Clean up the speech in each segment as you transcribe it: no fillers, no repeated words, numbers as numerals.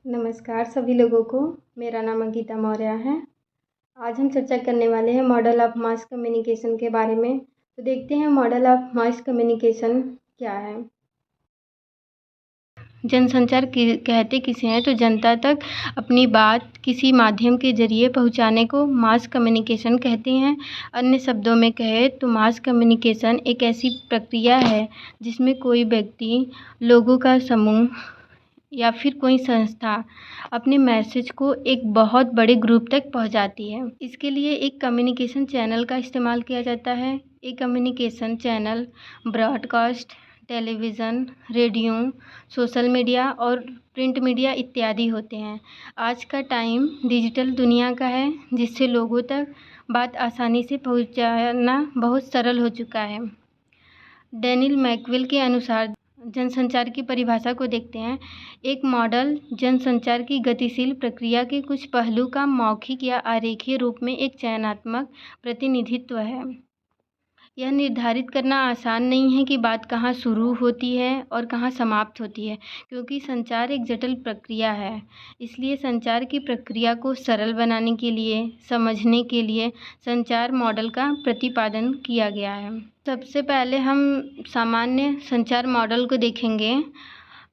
नमस्कार सभी लोगों को। मेरा नाम अंकिता मौर्य है। आज हम चर्चा करने वाले हैं मॉडल ऑफ मास कम्युनिकेशन के बारे में। तो देखते हैं मॉडल ऑफ मास कम्युनिकेशन क्या है। जनसंचार कहते किसे हैं तो जनता तक अपनी बात किसी माध्यम के जरिए पहुंचाने को मास कम्युनिकेशन कहते हैं। अन्य शब्दों में कहे तो मास कम्युनिकेशन एक ऐसी प्रक्रिया है जिसमें कोई व्यक्ति, लोगों का समूह या फिर कोई संस्था अपने मैसेज को एक बहुत बड़े ग्रुप तक पहुंचाती है। इसके लिए एक कम्युनिकेशन चैनल का इस्तेमाल किया जाता है। एक communication channel broadcast, television, radio, social media और प्रिंट मीडिया इत्यादि होते हैं। आज का टाइम डिजिटल दुनिया का है जिससे लोगों तक बात आसानी से पहुंचाना बहुत सरल हो चुका है। डैनियल मैकवेल के अनुसार जनसंचार की परिभाषा को देखते हैं। एक मॉडल जनसंचार की गतिशील प्रक्रिया के कुछ पहलू का मौखिक या आरेखीय रूप में एक चयनात्मक प्रतिनिधित्व है। यह निर्धारित करना आसान नहीं है कि बात कहाँ शुरू होती है और कहाँ समाप्त होती है, क्योंकि संचार एक जटिल प्रक्रिया है। इसलिए संचार की प्रक्रिया को सरल बनाने के लिए, समझने के लिए संचार मॉडल का प्रतिपादन किया गया है। सबसे पहले हम सामान्य संचार मॉडल को देखेंगे।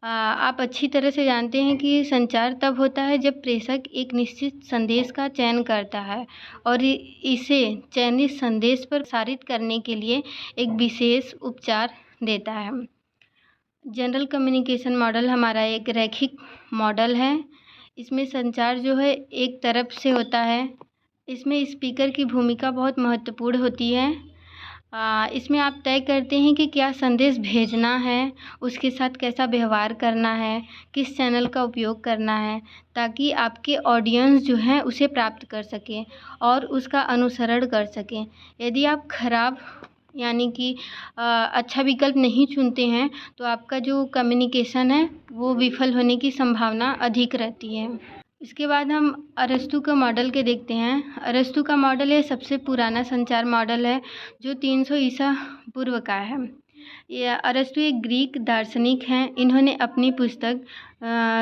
आप अच्छी तरह से जानते हैं कि संचार तब होता है जब प्रेषक एक निश्चित संदेश का चयन करता है और इसे चयनित संदेश पर प्रसारित करने के लिए एक विशेष उपचार देता है। जनरल कम्युनिकेशन मॉडल हमारा एक रैखिक मॉडल है। इसमें संचार जो है एक तरफ से होता है। इसमें स्पीकर की भूमिका बहुत महत्वपूर्ण होती है। इसमें आप तय करते हैं कि क्या संदेश भेजना है, उसके साथ कैसा व्यवहार करना है, किस चैनल का उपयोग करना है, ताकि आपके ऑडियंस जो है उसे प्राप्त कर सकें और उसका अनुसरण कर सकें। यदि आप खराब यानी कि अच्छा विकल्प नहीं चुनते हैं तो आपका जो कम्युनिकेशन है वो विफल होने की संभावना अधिक रहती है। इसके बाद हम अरस्तु का मॉडल के देखते हैं। अरस्तु का मॉडल ये सबसे पुराना संचार मॉडल है जो 300 ईसा पूर्व का है। यह अरस्तु एक ग्रीक दार्शनिक हैं। इन्होंने अपनी पुस्तक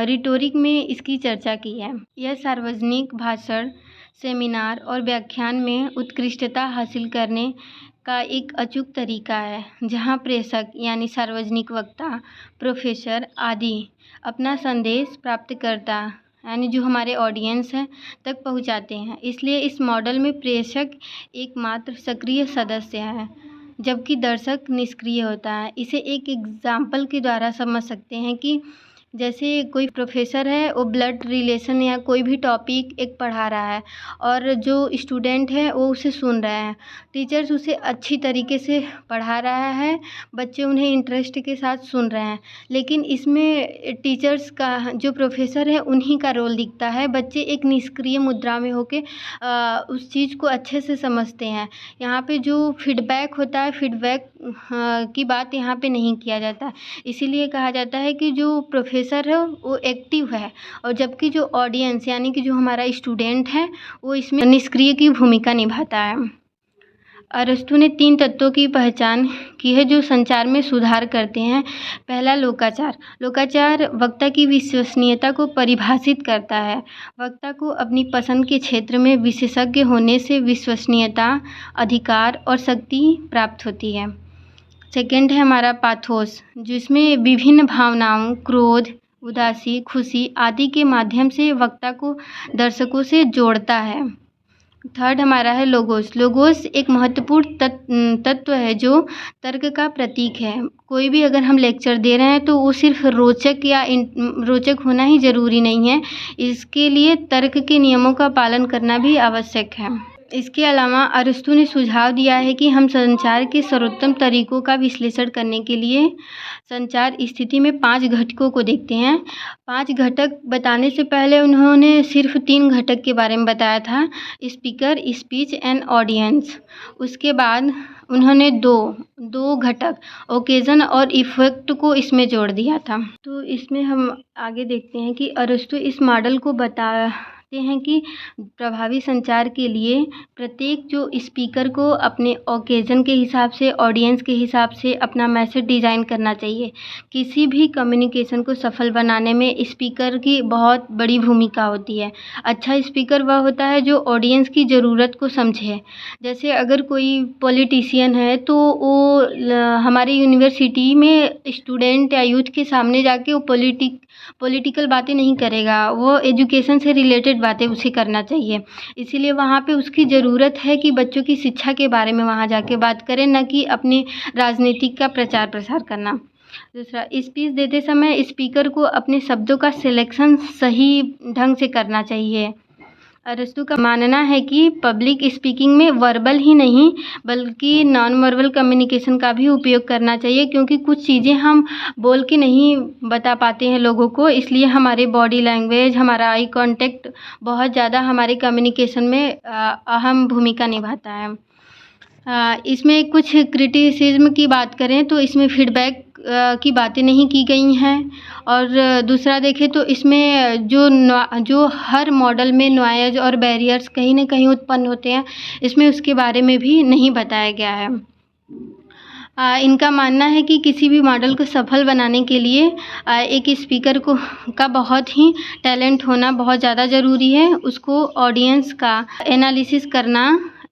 रिटोरिक में इसकी चर्चा की है। यह सार्वजनिक भाषण, सेमिनार और व्याख्यान में उत्कृष्टता हासिल करने का एक अचूक तरीका है, जहां प्रेषक यानी सार्वजनिक वक्ता, प्रोफेसर आदि अपना संदेश प्राप्तकर्ता यानी जो हमारे ऑडियंस हैं तक पहुंचाते हैं। इसलिए इस मॉडल में प्रेषक एकमात्र सक्रिय सदस्य है, जबकि दर्शक निष्क्रिय होता है। इसे एक एग्जाम्पल के द्वारा समझ सकते हैं कि जैसे कोई प्रोफेसर है, वो ब्लड रिलेशन या कोई भी टॉपिक एक पढ़ा रहा है और जो स्टूडेंट है वो उसे सुन रहे हैं। टीचर्स उसे अच्छी तरीके से पढ़ा रहा है, बच्चे उन्हें इंटरेस्ट के साथ सुन रहे हैं, लेकिन इसमें टीचर्स का जो प्रोफेसर है उन्हीं का रोल दिखता है। बच्चे एक निष्क्रिय मुद्रा में होके उस चीज़ को अच्छे से समझते हैं। यहाँ पे जो फीडबैक होता है, फीडबैक की बात यहाँ पे नहीं किया जाता। इसीलिए कहा जाता है कि जो प्रोफेसर है वो एक्टिव है और जबकि जो ऑडियंस यानी कि जो हमारा स्टूडेंट है वो इसमें निष्क्रिय की भूमिका निभाता है। अरस्तु ने 3 तत्वों की पहचान की है जो संचार में सुधार करते हैं। पहला, लोकाचार। लोकाचार वक्ता की विश्वसनीयता को परिभाषित करता है। वक्ता को अपनी पसंद के क्षेत्र में विशेषज्ञ होने से विश्वसनीयता, अधिकार और शक्ति प्राप्त होती है। सेकेंड है हमारा पाथोस, जिसमें विभिन्न भावनाओं, क्रोध, उदासी, खुशी आदि के माध्यम से वक्ता को दर्शकों से जोड़ता है। थर्ड हमारा है लोगोस। लोगोस एक महत्वपूर्ण तत्व है जो तर्क का प्रतीक है। कोई भी अगर हम लेक्चर दे रहे हैं तो वो सिर्फ रोचक या रोचक होना ही ज़रूरी नहीं है, इसके लिए तर्क के नियमों का पालन करना भी आवश्यक है। इसके अलावा अरस्तु ने सुझाव दिया है कि हम संचार के सर्वोत्तम तरीकों का विश्लेषण करने के लिए संचार स्थिति में 5 घटकों को देखते हैं। 5 घटक बताने से पहले उन्होंने सिर्फ 3 घटक के बारे में बताया था, स्पीकर, स्पीच एंड ऑडियंस। उसके बाद उन्होंने दो घटक ओकेज़न और इफ़ेक्ट को इसमें जोड़ दिया था। तो इसमें हम आगे देखते हैं कि अरस्तु इस मॉडल को बताते देखते हैं कि प्रभावी संचार के लिए प्रत्येक जो स्पीकर को अपने ओकेज़न के हिसाब से, ऑडियंस के हिसाब से अपना मैसेज डिज़ाइन करना चाहिए। किसी भी कम्युनिकेशन को सफल बनाने में स्पीकर की बहुत बड़ी भूमिका होती है। अच्छा स्पीकर वह होता है जो ऑडियंस की ज़रूरत को समझे। जैसे अगर कोई पॉलिटिशियन है तो वो हमारी यूनिवर्सिटी में स्टूडेंट या यूथ के सामने जाके वो पॉलिटिकल बातें नहीं करेगा, वो एजुकेशन से रिलेटेड बातें उसे करना चाहिए। इसीलिए वहाँ पे उसकी ज़रूरत है कि बच्चों की शिक्षा के बारे में वहाँ जाके बात करें, ना कि अपनी राजनीतिक का प्रचार प्रसार करना। दूसरा, स्पीच देते समय स्पीकर को अपने शब्दों का सिलेक्शन सही ढंग से करना चाहिए। अरस्तू का मानना है कि पब्लिक स्पीकिंग में वर्बल ही नहीं बल्कि नॉन वर्बल कम्युनिकेशन का भी उपयोग करना चाहिए, क्योंकि कुछ चीज़ें हम बोल के नहीं बता पाते हैं लोगों को, इसलिए हमारे बॉडी लैंग्वेज, हमारा आई कांटेक्ट बहुत ज़्यादा हमारे कम्युनिकेशन में अहम भूमिका निभाता है। इसमें कुछ क्रिटिसिज्म की बात करें तो इसमें फीडबैक की बातें नहीं की गई हैं। और दूसरा देखें तो इसमें जो हर मॉडल में नॉइज़ और बैरियर्स कहीं न कहीं उत्पन्न होते हैं, इसमें उसके बारे में भी नहीं बताया गया है। इनका मानना है कि किसी भी मॉडल को सफल बनाने के लिए एक स्पीकर का बहुत ही टैलेंट होना बहुत ज़्यादा ज़रूरी है। उसको ऑडियंस का एनालिसिस करना,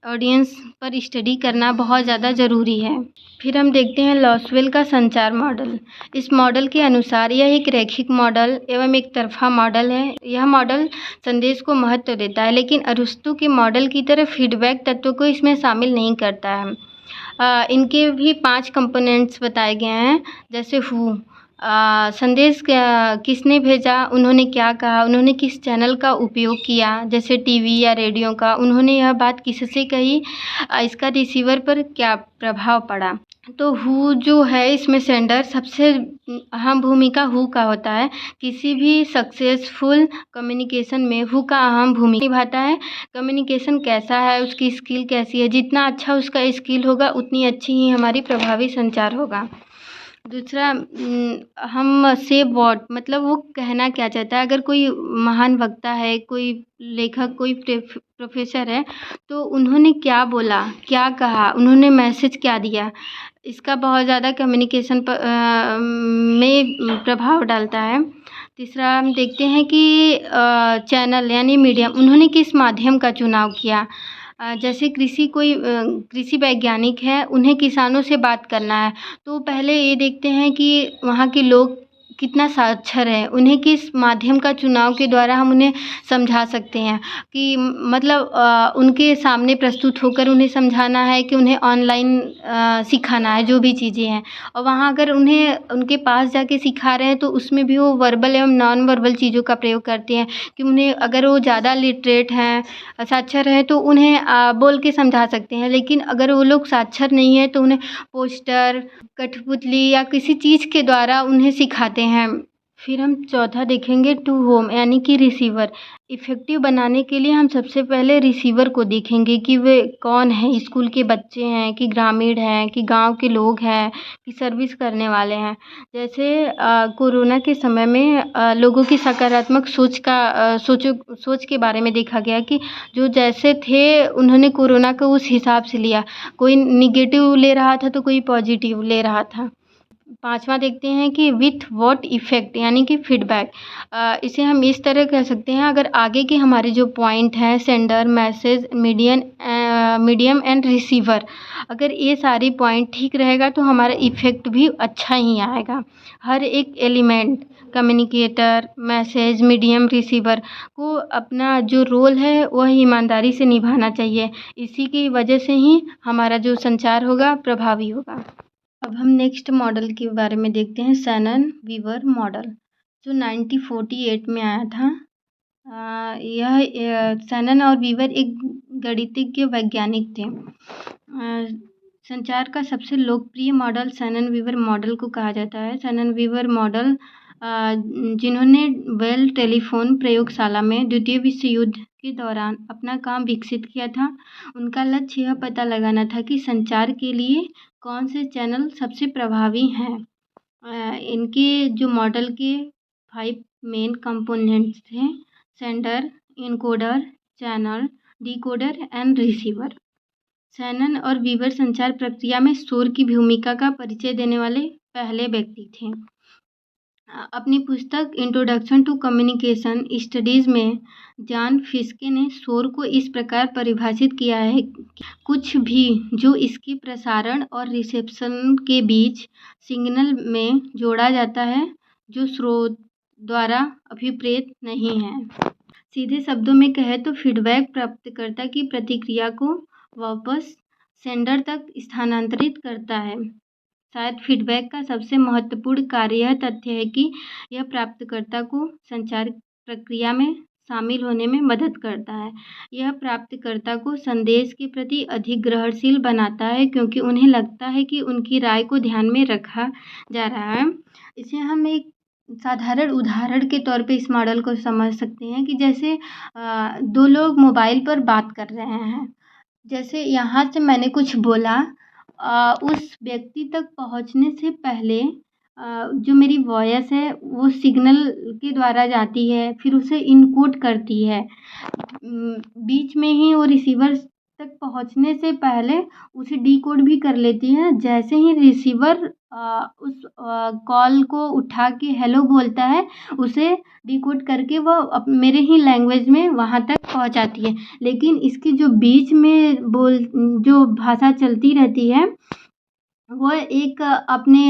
ऑडियंस पर स्टडी करना बहुत ज़्यादा ज़रूरी है। फिर हम देखते हैं लॉसवेल का संचार मॉडल। इस मॉडल के अनुसार यह एक रैखिक मॉडल एवं एक तरफ़ा मॉडल है। यह मॉडल संदेश को महत्व देता है, लेकिन अरस्तू के मॉडल की तरह फीडबैक तत्व को इसमें शामिल नहीं करता है। इनके भी 5 कंपोनेंट्स बताए गए हैं, जैसे हु, संदेश किसने भेजा, उन्होंने क्या कहा, उन्होंने किस चैनल का उपयोग किया, जैसे टीवी या रेडियो का, उन्होंने यह बात किससे कही, इसका रिसीवर पर क्या प्रभाव पड़ा। तो हु जो है इसमें सेंडर, सबसे अहम भूमिका हु का होता है। किसी भी सक्सेसफुल कम्युनिकेशन में हु का अहम भूमिका निभाता है। कम्युनिकेशन कैसा है, उसकी स्किल कैसी है, जितना अच्छा उसका स्किल होगा उतनी अच्छी ही हमारी प्रभावी संचार होगा। दूसरा, हम से व्हाट, मतलब वो कहना क्या चाहता है। अगर कोई महान वक्ता है, कोई लेखक, कोई प्रोफेसर है, तो उन्होंने क्या बोला, क्या कहा, उन्होंने मैसेज क्या दिया, इसका बहुत ज़्यादा कम्युनिकेशन में प्रभाव डालता है। तीसरा, हम देखते हैं कि चैनल यानी मीडियम, उन्होंने किस माध्यम का चुनाव किया। जैसे कृषि वैज्ञानिक है, उन्हें किसानों से बात करना है, तो पहले ये देखते हैं कि वहाँ के लोग कितना साक्षर है, उन्हें किस माध्यम का चुनाव के द्वारा हम उन्हें समझा सकते हैं कि मतलब उनके सामने प्रस्तुत होकर उन्हें समझाना है कि उन्हें ऑनलाइन सिखाना है जो भी चीज़ें हैं। और वहाँ अगर उन्हें उनके पास जाके सिखा रहे हैं तो उसमें भी वो वर्बल एवं नॉन वर्बल चीज़ों का प्रयोग करते हैं कि उन्हें, अगर वो ज़्यादा लिटरेट हैं, साक्षर हैं, तो उन्हें बोल के समझा सकते हैं। लेकिन अगर वो लोग साक्षर नहीं हैं तो उन्हें पोस्टर, कठपुतली या किसी चीज़ के द्वारा उन्हें सिखाते हैं। फिर हम चौथा देखेंगे टू होम यानी कि रिसीवर। इफ़ेक्टिव बनाने के लिए हम सबसे पहले रिसीवर को देखेंगे कि वे कौन है, स्कूल के बच्चे हैं कि ग्रामीण हैं कि गांव के लोग हैं कि सर्विस करने वाले हैं। जैसे कोरोना के समय में लोगों की सकारात्मक सोच के बारे में देखा गया कि जो जैसे थे उन्होंने कोरोना को उस हिसाब से लिया। कोई निगेटिव ले रहा था तो कोई पॉजिटिव ले रहा था। पाँचवा देखते हैं कि विथ व्हाट इफ़ेक्ट यानी कि फीडबैक। इसे हम इस तरह कह सकते हैं, अगर आगे के हमारे जो पॉइंट हैं, sender, message, medium and receiver, अगर ये सारी पॉइंट ठीक रहेगा तो हमारा इफ़ेक्ट भी अच्छा ही आएगा। हर एक element, communicator, message, medium, receiver को अपना जो रोल है वह ईमानदारी से निभाना चाहिए। इसी की वजह से ही हमारा जो संचार होगा प्रभावी होगा। अब हम नेक्स्ट मॉडल के बारे में देखते हैं, शैनन वीवर मॉडल, जो 1948 में आया था। यह शैनन और वीवर एक गणितज्ञ वैज्ञानिक थे। संचार का सबसे लोकप्रिय मॉडल शैनन वीवर मॉडल को कहा जाता है। शैनन वीवर मॉडल जिन्होंने बेल टेलीफोन प्रयोगशाला में द्वितीय विश्व युद्ध के दौरान अपना काम विकसित किया था, उनका लक्ष्य यह पता लगाना था कि संचार के लिए कौन से चैनल सबसे प्रभावी हैं। इनके जो मॉडल के 5 मेन कंपोनेंट्स थे, sender encoder, channel, decoder and receiver. Shannon और वीवर संचार प्रक्रिया में शोर की भूमिका का परिचय देने वाले पहले व्यक्ति थे। अपनी पुस्तक इंट्रोडक्शन टू कम्युनिकेशन स्टडीज़ में जॉन फिस्के ने शोर को इस प्रकार परिभाषित किया है कि कुछ भी जो इसके प्रसारण और रिसेप्शन के बीच सिग्नल में जोड़ा जाता है जो स्रोत द्वारा अभिप्रेत नहीं है। सीधे शब्दों में कहें तो फीडबैक प्राप्तकर्ता की प्रतिक्रिया को वापस सेंडर तक स्थानांतरित करता है। शायद फीडबैक का सबसे महत्वपूर्ण कार्य यह तथ्य है कि यह प्राप्तकर्ता को संचार प्रक्रिया में शामिल होने में मदद करता है। यह प्राप्तकर्ता को संदेश के प्रति अधिक ग्रहणशील बनाता है क्योंकि उन्हें लगता है कि उनकी राय को ध्यान में रखा जा रहा है। इसे हम एक साधारण उदाहरण के तौर पे इस मॉडल को समझ सकते हैं कि जैसे दो लोग मोबाइल पर बात कर रहे हैं। जैसे यहाँ से मैंने कुछ बोला, उस व्यक्ति तक पहुँचने से पहले जो मेरी वॉयस है वो सिग्नल के द्वारा जाती है, फिर उसे इनकोड करती है। बीच में ही वो रिसीवर तक पहुँचने से पहले उसे डिकोड भी कर लेती है। जैसे ही रिसीवर उस कॉल को उठा के हेलो बोलता है, उसे डिकोड करके वो मेरे ही लैंग्वेज में वहाँ तक पहुँचाती है। लेकिन इसके जो बीच में जो भाषा चलती रहती है वो एक अपने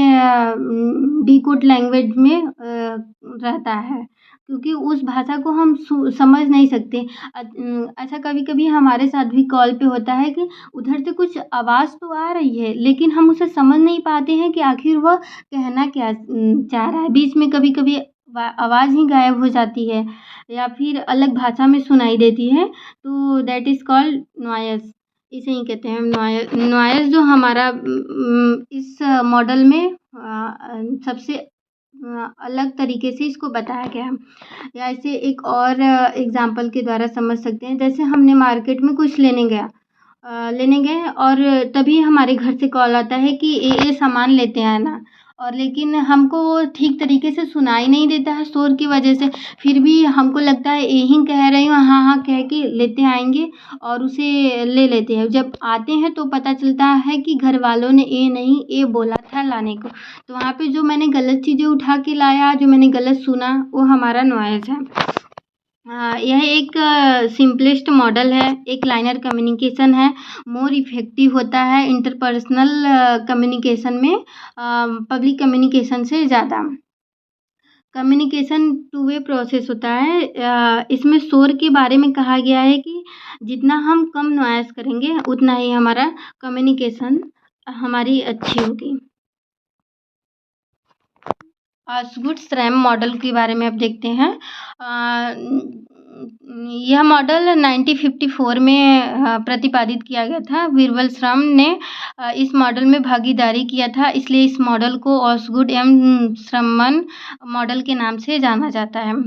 डिकोड लैंग्वेज में रहता है, क्योंकि उस भाषा को हम समझ नहीं सकते। अच्छा, कभी कभी हमारे साथ भी कॉल पे होता है कि उधर से कुछ आवाज़ तो आ रही है लेकिन हम उसे समझ नहीं पाते हैं कि आखिर वह कहना क्या चाह रहा है। बीच में कभी कभी आवाज़ ही गायब हो जाती है या फिर अलग भाषा में सुनाई देती है, तो दैट इज़ कॉल्ड नॉइस। इसे ही कहते हैं नॉइस, जो हमारा इस मॉडल में सबसे अलग तरीके से इसको बताया गया है। या इसे एक और एग्जांपल के द्वारा समझ सकते हैं। जैसे हमने मार्केट में कुछ लेने गए और तभी हमारे घर से कॉल आता है कि ये सामान लेते आना, और लेकिन हमको वो ठीक तरीके से सुनाई नहीं देता है शोर की वजह से। फिर भी हमको लगता है यही कह रही हूँ, हाँ हाँ कह के लेते आएंगे और उसे ले लेते हैं। जब आते हैं तो पता चलता है कि घर वालों ने ये नहीं ये बोला था लाने को। तो वहाँ पे जो मैंने गलत चीज़ें उठा के लाया, जो मैंने गलत सुना, वो हमारा नॉइज़ है। यह एक सिंपलेस्ट मॉडल है, एक लाइनर कम्युनिकेशन है, मोर इफ़ेक्टिव होता है इंटरपर्सनल कम्युनिकेशन में पब्लिक कम्युनिकेशन से ज़्यादा। कम्युनिकेशन टू वे प्रोसेस होता है। इसमें शोर के बारे में कहा गया है कि जितना हम कम नॉइज़ करेंगे उतना ही हमारा कम्युनिकेशन हमारी अच्छी होगी। ऑसगुड रैम मॉडल के बारे में अब देखते हैं। यह मॉडल 1954 में प्रतिपादित किया गया था। विर्वलस्राम ने इस मॉडल में भागीदारी किया था, इसलिए इस मॉडल को ऑसगुड एवं श्रमन मॉडल के नाम से जाना जाता है।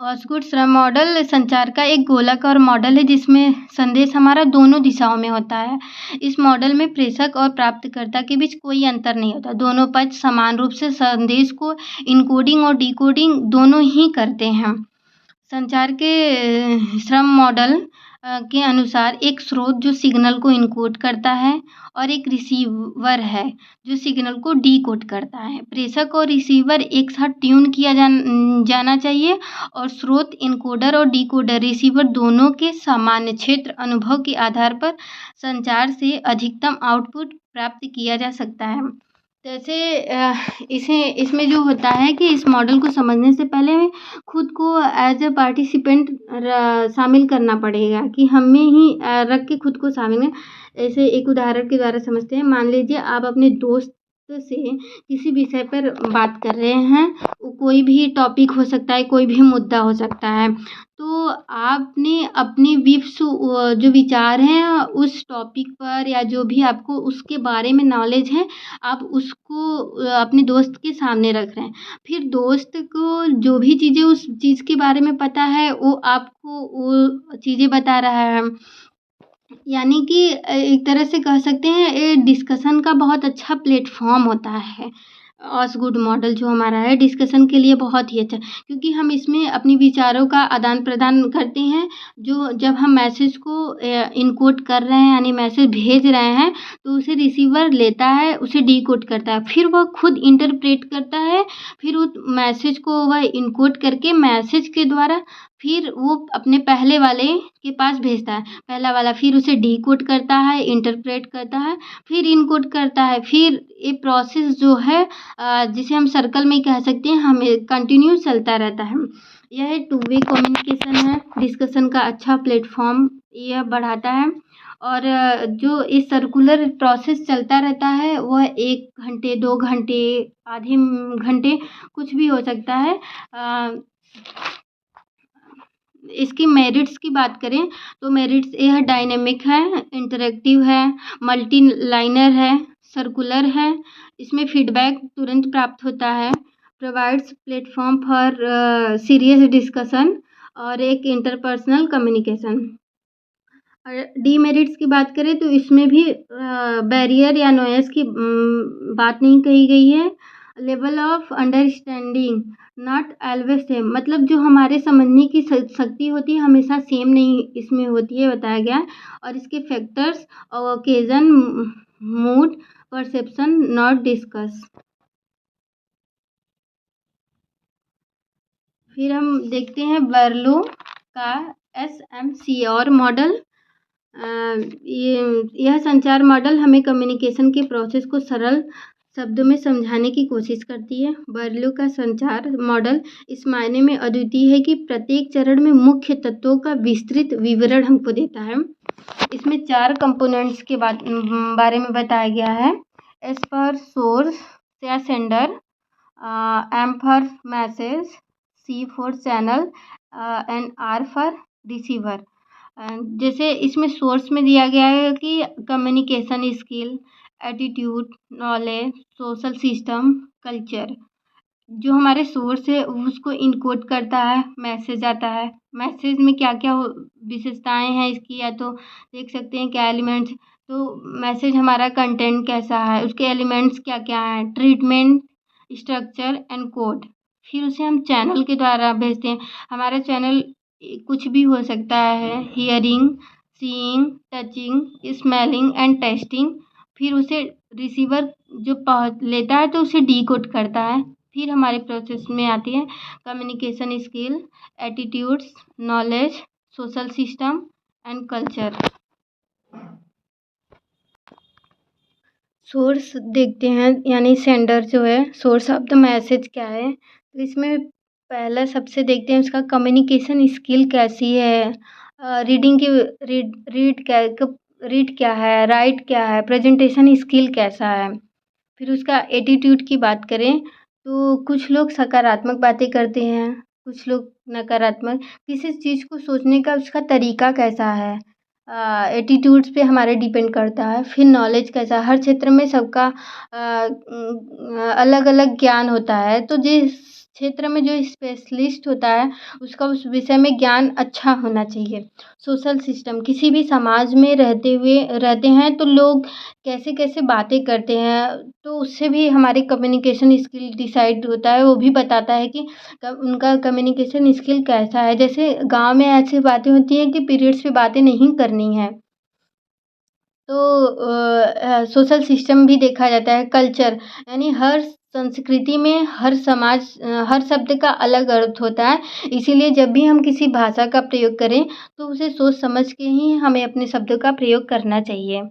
ऑसगुड श्रम मॉडल संचार का एक गोलाकार मॉडल है जिसमें संदेश हमारा दोनों दिशाओं में होता है। इस मॉडल में प्रेषक और प्राप्तकर्ता के बीच कोई अंतर नहीं होता। दोनों पक्ष समान रूप से संदेश को इनकोडिंग और डिकोडिंग दोनों ही करते हैं। संचार के श्रम मॉडल के अनुसार एक स्रोत जो सिग्नल को इनकोड करता है और एक रिसीवर है जो सिग्नल को डीकोड करता है। प्रेषक और रिसीवर एक साथ ट्यून किया जाना चाहिए और स्रोत इनकोडर और डिकोडर रिसीवर दोनों के सामान्य क्षेत्र अनुभव के आधार पर संचार से अधिकतम आउटपुट प्राप्त किया जा सकता है। जैसे इसमें जो होता है कि इस मॉडल को समझने से पहले खुद को एज अ पार्टिसिपेंट शामिल करना पड़ेगा कि हमें ही रख के खुद को शामिल। ऐसे एक उदाहरण के द्वारा समझते हैं। मान लीजिए आप अपने दोस्त से किसी विषय पर बात कर रहे हैं, कोई भी टॉपिक हो सकता है, कोई भी मुद्दा हो सकता है, तो आपने अपने जो विचार हैं उस टॉपिक पर या जो भी आपको उसके बारे में नॉलेज है, आप उसको अपने दोस्त के सामने रख रहे हैं। फिर दोस्त को जो भी चीज़ें उस चीज़ के बारे में पता है वो आपको वो चीज़ें बता रहा है। यानी कि एक तरह से कह सकते हैं ये डिस्कशन का बहुत अच्छा प्लेटफॉर्म होता है। ऑसगुड मॉडल जो हमारा है डिस्कशन के लिए बहुत ही अच्छा है, क्योंकि हम इसमें अपनी विचारों का आदान प्रदान करते हैं। जो जब हम मैसेज को इनकोड कर रहे हैं यानी मैसेज भेज रहे हैं, तो उसे रिसीवर लेता है, उसे डिकोड करता है, फिर वह खुद इंटरप्रेट करता है, फिर उस मैसेज को वह इनकोड करके मैसेज के द्वारा फिर वो अपने पहले वाले के पास भेजता है। पहला वाला फिर उसे डिकोड करता है, इंटरप्रेट करता है, फिर इनकोड करता है। फिर ये प्रोसेस जो है जिसे हम सर्कल में कह सकते हैं, हमें कंटिन्यू चलता रहता है। यह टू वे कम्युनिकेशन है, डिस्कशन का अच्छा प्लेटफॉर्म यह बढ़ाता है। और जो इस सर्कुलर प्रोसेस चलता रहता है वह 1 घंटे 2 घंटे आधे घंटे कुछ भी हो सकता है। इसकी मेरिट्स की बात करें तो मेरिट्स यह डायनेमिक है, इंटरेक्टिव है, मल्टी लाइनर है, सर्कुलर है, इसमें फीडबैक तुरंत प्राप्त होता है, provides platform for serious discussion और एक इंटरपर्सनल कम्युनिकेशन। डीमेरिट्स की बात करें तो इसमें भी बैरियर या नॉइस की बात नहीं कही गई है। Level of understanding not always same, मतलब जो हमारे समझने की शक्ति होती है हमेशा सेम नहीं इसमें होती है, बताया गया है। और इसके factors occasion mood perception not discuss. फिर हम देखते हैं बर्लो का SMCR मॉडल। यह संचार मॉडल हमें कम्युनिकेशन के प्रोसेस को सरल शब्दों में समझाने की कोशिश करती है। बर्लो का संचार मॉडल इस मायने में अद्वितीय है कि प्रत्येक चरण में मुख्य तत्वों का विस्तृत विवरण हमको देता है। इसमें 4 कंपोनेंट्स के बारे में बताया गया है। एस फॉर सोर्स या sender, M for message, C for channel and R for receiver. जैसे इसमें सोर्स में दिया गया है कि communication skill, attitude, knowledge, social system, culture. जो हमारे सोर्स है उसको इनकोड करता है, मैसेज आता है, मैसेज में क्या क्या विशेषताएं हैं इसकी, या तो देख सकते हैं क्या एलिमेंट्स। तो मैसेज हमारा कंटेंट कैसा है, उसके एलिमेंट्स क्या क्या हैं, ट्रीटमेंट, स्ट्रक्चर एंड कोड। फिर उसे हम चैनल के द्वारा भेजते हैं। हमारा चैनल कुछ भी हो सकता है, hearing, seeing, touching, smelling and testing. फिर उसे रिसीवर जो लेता है तो उसे डिकोड करता है। फिर हमारे प्रोसेस में आती है communication skill, attitudes, knowledge, social system and culture. Source देखते हैं, यानी सेंडर जो है, सोर्स ऑफ द मैसेज क्या है। तो इसमें पहला सबसे देखते हैं उसका कम्युनिकेशन स्किल कैसी है, रीडिंग की रीड क्या है, राइट क्या है, प्रेजेंटेशन स्किल कैसा है। फिर उसका एटीट्यूड की बात करें तो कुछ लोग सकारात्मक बातें करते हैं, कुछ लोग नकारात्मक। किसी चीज़ को सोचने का उसका तरीका कैसा है, एटीट्यूड्स पे हमारे डिपेंड करता है। फिर नॉलेज कैसा, हर क्षेत्र में सबका अलग अलग ज्ञान होता है, तो जिस क्षेत्र में जो स्पेशलिस्ट होता है उसका उस विषय में ज्ञान अच्छा होना चाहिए। सोशल सिस्टम, किसी भी समाज में रहते हैं तो लोग कैसे कैसे बातें करते हैं, तो उससे भी हमारे कम्युनिकेशन स्किल डिसाइड होता है। वो भी बताता है कि उनका कम्युनिकेशन स्किल कैसा है। जैसे गांव में ऐसी बातें होती हैं कि पीरियड्स पे बातें नहीं करनी है, तो सोशल सिस्टम भी देखा जाता है। कल्चर यानी हर संस्कृति में हर समाज हर शब्द का अलग अर्थ होता है, इसीलिए जब भी हम किसी भाषा का प्रयोग करें तो उसे सोच समझ के ही हमें अपने शब्दों का प्रयोग करना चाहिए।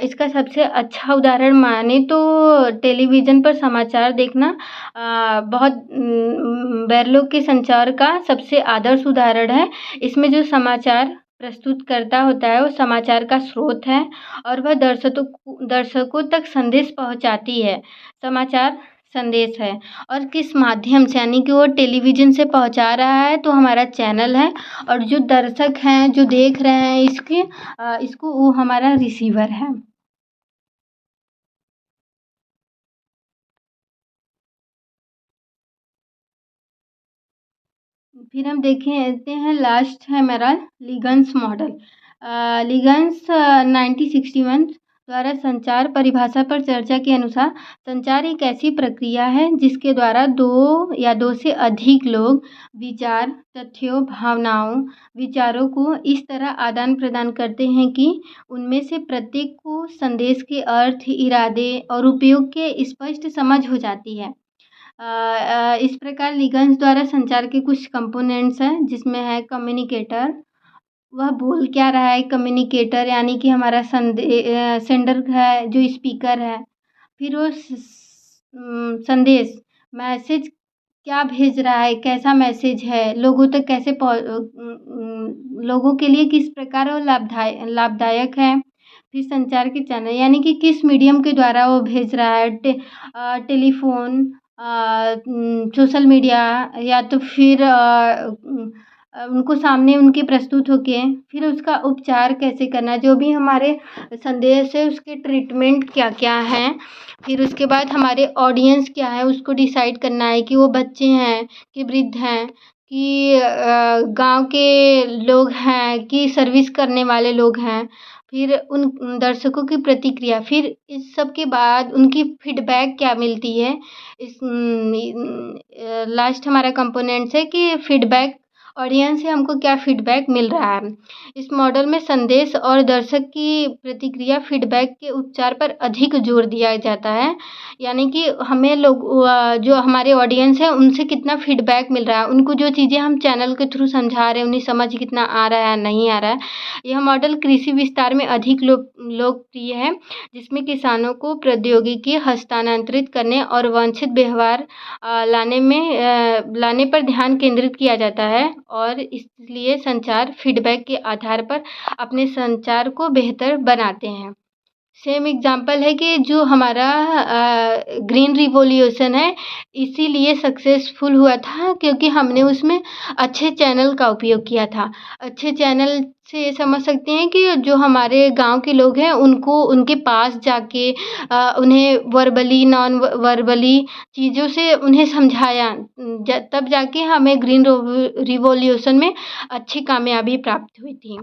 इसका सबसे अच्छा उदाहरण माने तो टेलीविज़न पर समाचार देखना बहुत बैरलों के संचार का सबसे आदर्श उदाहरण है। इसमें जो समाचार प्रस्तुतकर्ता होता है वो समाचार का स्रोत है और वह दर्शकों तक संदेश पहुंचाती है। समाचार संदेश है और किस माध्यम से, यानी कि वो टेलीविज़न से पहुंचा रहा है तो हमारा चैनल है, और जो दर्शक हैं जो देख रहे हैं इसको वो हमारा रिसीवर है। फिर हम देखते हैं लास्ट है मेरा लिगन्स मॉडल। लिगन्स 1961 द्वारा संचार परिभाषा पर चर्चा के अनुसार संचार एक ऐसी प्रक्रिया है जिसके द्वारा दो या दो से अधिक लोग विचार, तथ्यों, भावनाओं, विचारों को इस तरह आदान प्रदान करते हैं कि उनमें से प्रत्येक को संदेश के अर्थ, इरादे और उपयोग के स्पष्ट समझ हो जाती है। इस प्रकार लिगन्स द्वारा संचार के कुछ कंपोनेंट्स हैं जिसमें है कम्युनिकेटर, वह बोल क्या रहा है, कम्युनिकेटर यानी कि हमारा सेंडर है जो स्पीकर है। फिर वो संदेश, मैसेज क्या भेज रहा है, कैसा मैसेज है, लोगों तक कैसे लोगों के लिए किस प्रकार वो लाभदायक है। फिर संचार के चैनल यानी कि किस मीडियम के द्वारा वो भेज रहा है, टेलीफोन, सोशल मीडिया या तो फिर उनको सामने उनके प्रस्तुत होके। फिर उसका उपचार कैसे करना, जो भी हमारे संदेश है उसके ट्रीटमेंट क्या क्या हैं। फिर उसके बाद हमारे ऑडियंस क्या है उसको डिसाइड करना है कि वो बच्चे हैं कि वृद्ध हैं कि गांव के लोग हैं कि सर्विस करने वाले लोग हैं। फिर उन दर्शकों की प्रतिक्रिया, फिर इस सब के बाद उनकी फीडबैक क्या मिलती है। इस लास्ट हमारा कंपोनेंट्स है कि फीडबैक, ऑडियंस से हमको क्या फीडबैक मिल रहा है। इस मॉडल में संदेश और दर्शक की प्रतिक्रिया फीडबैक के उपचार पर अधिक जोर दिया जाता है। यानी कि हमें लोग जो हमारे ऑडियंस है उनसे कितना फीडबैक मिल रहा है, उनको जो चीज़ें हम चैनल के थ्रू समझा रहे हैं उन्हें समझ कितना आ रहा है नहीं आ रहा है। यह मॉडल कृषि विस्तार में अधिक लोकप्रिय है, जिसमें किसानों को प्रौद्योगिकी हस्तांतरित करने और वांछित व्यवहार लाने पर ध्यान केंद्रित किया जाता है और इसलिए संचार फीडबैक के आधार पर अपने संचार को बेहतर बनाते हैं। सेम एग्जांपल है कि जो हमारा ग्रीन रिवॉल्यूशन है इसीलिए सक्सेसफुल हुआ था क्योंकि हमने उसमें अच्छे चैनल का उपयोग किया था। अच्छे चैनल से ये समझ सकते हैं कि जो हमारे गांव के लोग हैं उनको उनके पास जाके उन्हें वर्बली नॉन वर्बली चीज़ों से उन्हें समझाया, तब जाके हमें ग्रीन रिवॉल्यूशन में अच्छी कामयाबी प्राप्त हुई थी।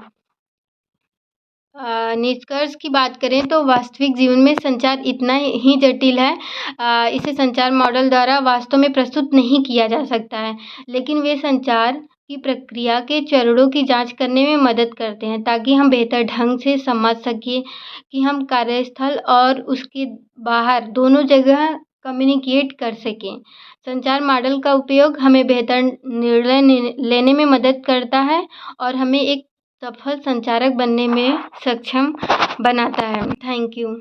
निष्कर्ष की बात करें तो वास्तविक जीवन में संचार इतना ही जटिल है, इसे संचार मॉडल द्वारा वास्तव में प्रस्तुत नहीं किया जा सकता है, लेकिन वे संचार की प्रक्रिया के चरणों की जांच करने में मदद करते हैं ताकि हम बेहतर ढंग से समझ सकें कि हम कार्यस्थल और उसके बाहर दोनों जगह कम्युनिकेट कर सकें। संचार मॉडल का उपयोग हमें बेहतर निर्णय लेने में मदद करता है और हमें एक सफल संचारक बनने में सक्षम बनाता है। Thank you.